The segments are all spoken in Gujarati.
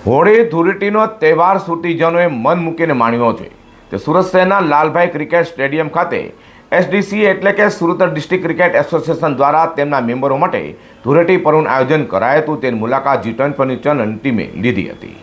હોળી ધૂળેટીનો તહેવાર સુરતીજનોએ મન મૂકીને માણ્યો છે. તે સુરત શહેરના લાલભાઈ ક્રિકેટ સ્ટેડિયમ ખાતે એસડીસી એટલે કે સુરત ડિસ્ટ્રિક્ટ ક્રિકેટ એસોસિએશન દ્વારા તેમના મેમ્બરો માટે ધૂળેટી પર્વનું આયોજન કરાયું હતું. તેની મુલાકાત G20 ફર્નિચરની ટીમે લીધી હતી.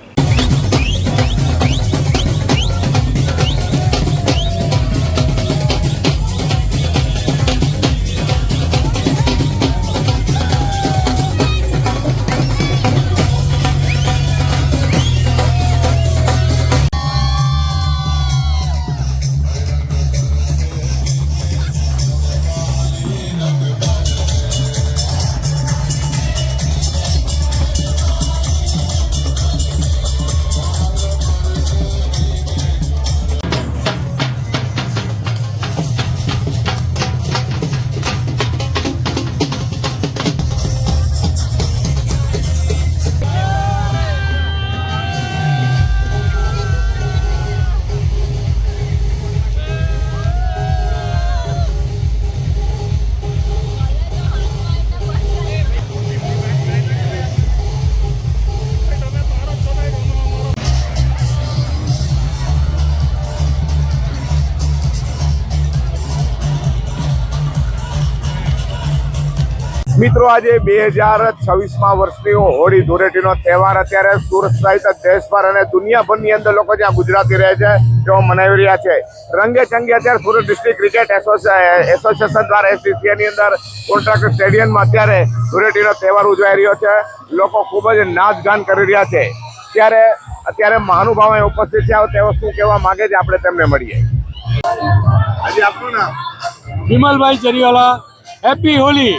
મિત્રો, આજે 2026માં વર્ષની હોળી ધૂળેટીનો તહેવાર અત્યારે સુરત સહિત દેશભર અને દુનિયાભરની અંદર લોકો જ્યાં ગુજરાતી રહે છે તેઓ મનાવી રહ્યા છે. રંગે ચંગે અત્યારે સુરત ડિસ્ટ્રિક્ટ ક્રિકેટ એસોસિએશન દ્વારા એસડીસીની અંદર કોન્ટ્રાક્ટ સ્ટેડિયમમાં અત્યારે ધૂળેટીનો તહેવાર ઉજવાઈ રહ્યો છે. લોકો ખૂબ જ નાચગાન કરી રહ્યા છે. અત્યારે મહાનુભાવો ઉપસ્થિત છે. તેઓ શું કહેવા માંગે છે આપણે તેમને મળીએ. આજે આપનું નામ? વિમલભાઈ ચરીવાલા. હેપી હોલી.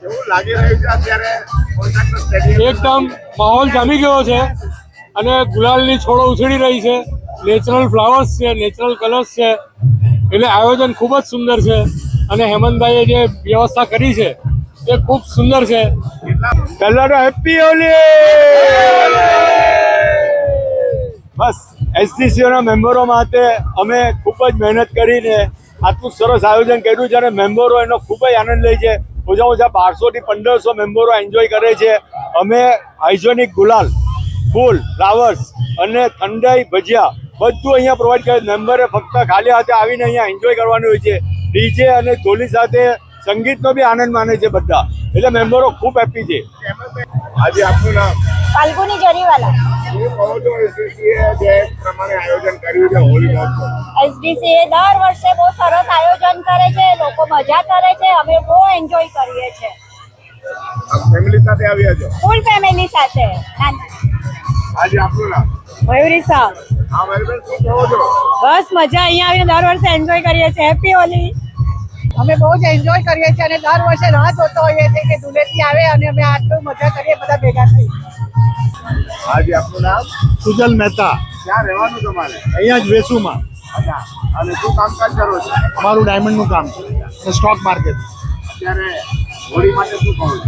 એવું લાગી રહ્યું છે અત્યારે કોન્ટ્રાક્ટ સ્ટેડિયમ એકદમ માહોલ જામી ગયો છે અને ગુલાલની છોડો ઉછળી રહી છે. નેચરલ ફ્લાવર્સ છે, નેચરલ કલર્સ છે, એટલે આયોજન ખૂબ જ સુંદર છે. અને હેમંતભાઈએ જે વ્યવસ્થા કરી છે એ ખૂબ સુંદર છે. પહેલા હેપી હોલી. બસ એસડીસીઓના મેમ્બરો માટે અમે ખૂબ જ મહેનત કરીને આટલું સરસ આયોજન કર્યું છે અને મેમ્બરો એનો ખૂબ જ આનંદ લે છે. ઓછામાં ઓછા 1200 થી 1500 મેમ્બરો એન્જોય કરે છે. અમે હાઇજેનિક ગુલાલ, ફૂલ, ફ્લાવર્સ અને ઠંડાઈ, ભજીયા બધું અહીંયા પ્રોવાઈડ કરે. મેમ્બરે ફક્ત ખાલી હાથે આવીને અહીંયા એન્જોય કરવાનું હોય છે. ડીજે અને ઢોલી સાથે સંગીતનો બી આનંદ માને છે બધા. એટલે મેમ્બરો ખૂબ હેપી છે. આજે આપનું નામ? ફાલ્ગુની જરીવાલા. શું કહો છો એસડીસીએ જે પ્રમાણે આયોજન કર્યું છે હોળી મહોત્સવ? એસડીસીએ દર વર્ષે બહુ સરસ આયોજન કરે છે. લોકો મજા કરે છે. અમે બહુ એન્જોય કરીએ છીએ. ફેમિલી સાથે આવ્યા છો? ફૂલ ફેમિલી સાથે. આજે આપનું નામ? મયુરી શાહ. હા મયુરબેન, શું કહો છો? બસ મજા. અહીંયા આવીને દર વર્ષે એન્જોય કરીએ છીએ. હેપી હોલી. અમે બહુ જ એન્જોય કરીએ છીએ અને દર વર્ષે રાહ જોતા હોઈએ છીએ કે ધૂળેટી આવે અને અમે આટલું મજા કરીએ બધા ભેગા થઈ. આજે આપનું નામ? સુજલ મહેતા. ક્યાં રહેવાનું તમારે? અહીંયા જ વેસુમાં. અચ્છા. અને શું કામકાજ કરો છો? અમારું ડાયમંડનું કામ છે અને સ્ટોક માર્કેટ. અત્યારે હોળી માટે શું કહો છો?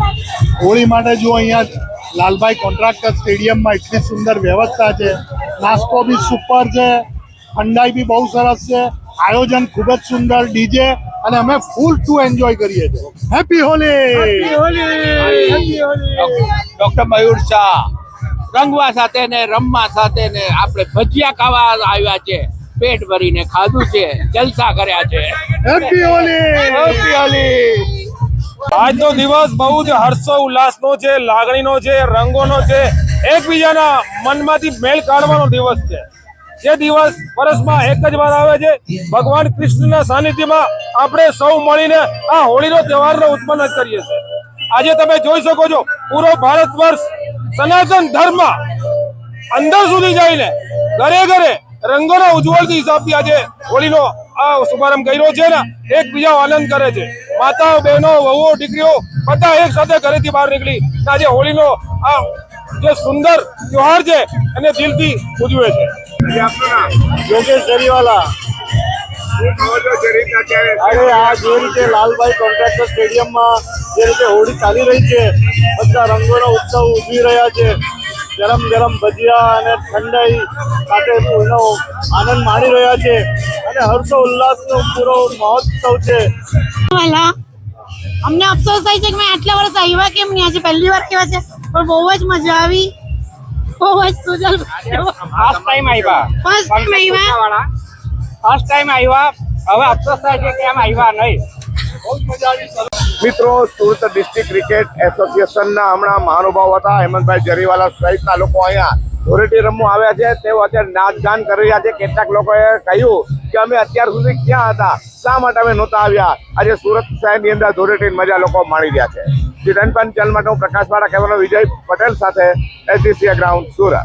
હોળી માટે જો અહીંયા લાલભાઈ કોન્ટ્રાક્ટર સ્ટેડિયમમાં એટલી સુંદર વ્યવસ્થા છે. નાસ્તો બી સુપર છે, ઠંડાઈ બી બહુ સરસ છે, આયોજન ખૂબ જ સુંદર, ડીજે, અને અમે ફૂલ ટુ એન્જોય કરીએ છીએ. હેપી હોલી. ડોક્ટર મયુર શાહ. રંગવા સાથે ને રમવા સાથે ને આપણે ભજીયા ખાવા આવ્યા છે. પેટ ભરીને ખાધું છે, જલસા કર્યા છે. હેપી હોલી. હેપી હોલી. આજનો દિવસ બહુ જ હર્ષો ઉલ્લાસનો છે, લાગણીનો છે, રંગોનો છે, એકબીજાના મનમાંથી મેળ કાઢવાનો દિવસ છે. જે દિવસ વર્ષમાં એક જ વાર આવે છે. ભગવાન કૃષ્ણના સાનિધ્યમાં આપણે સૌ મળીને આ હોળીનો તહેવારને ઉત્પન્ન કરીએ છીએ. આજે તમે જોઈ શકો છો પૂરો ભારત વર્ષ સનાતન ધર્મ અંદર સુધી જઈને ઘરે ઘરે રંગોના ઉજ્જવળથી હિસાબથી આજે હોળીનો આ શુભારંભ કર્યો છે ને એકબીજા આનંદ કરે છે. માતાઓ, બહેનો, વહુઓ, દીકરીઓ બધા એક સાથે ઘરેથી બહાર નીકળી આજે હોળીનો આ જે સુંદર ત્યોહાર છે એને દિલથી ઉજવે છે. આજે આપનું નામ? યોગેશ જરીવાલા. શું કહો છો જે રીતે અત્યારે અરે આ જે રીતે લાલભાઈ કોન્ટ્રાક્ટર સ્ટેડિયમમાં જે રીતે હોળી ચાલી રહી છે, બધા રંગોનો ઉત્સવ ઉજવી રહ્યા છે. ગરમ ગરમ ભજીયા અને ઠંડાઈ સાથે એનો આનંદ માણી રહ્યા છે અને હર્ષો ઉલ્લાસનો પૂરો મહોત્સવ છે. અમને અફસોસ થાય છે કે મેં આટલા વર્ષ આવ્યા કેમ નહીં. આજે પહેલી વાર આવ્યા છે પણ બહુ જ મજા આવી. બહુ જ સુજલ ફર્સ્ટ ટાઈમ આવ્યા ફર્સ્ટ ટાઈમ આવ્યા ફર્સ્ટ ટાઈમ આવ્યા હવે અફસોસ થાય છે કે આમ આવ્યા નહીં. મિત્રો, સુરત ડિસ્ટ્રિક્ટ ક્રિકેટ એસોસિએશનના હમણાં મહાનુભાવ હતા હેમંતભાઈ જરીવાલા સહિતના લોકો અહીંયા ધૂળેટી રમવા આવ્યા છે. તેઓ અત્યારે નાચગાન કરી રહ્યા છે. કેટલાક લોકોએ કહ્યું કે અમે અત્યાર સુધી ક્યાં હતા, શા માટે અમે નહોતા આવ્યા. આજે સુરત શહેરની અંદર ધૂળેટીની મજા લોકો માણી રહ્યા છે. જી રનપન ચેનલ માટે હું પ્રકાશ વાળા કહેવાનો વિજય પટેલ સાથે SDCA ગ્રાઉન્ડ સુરત.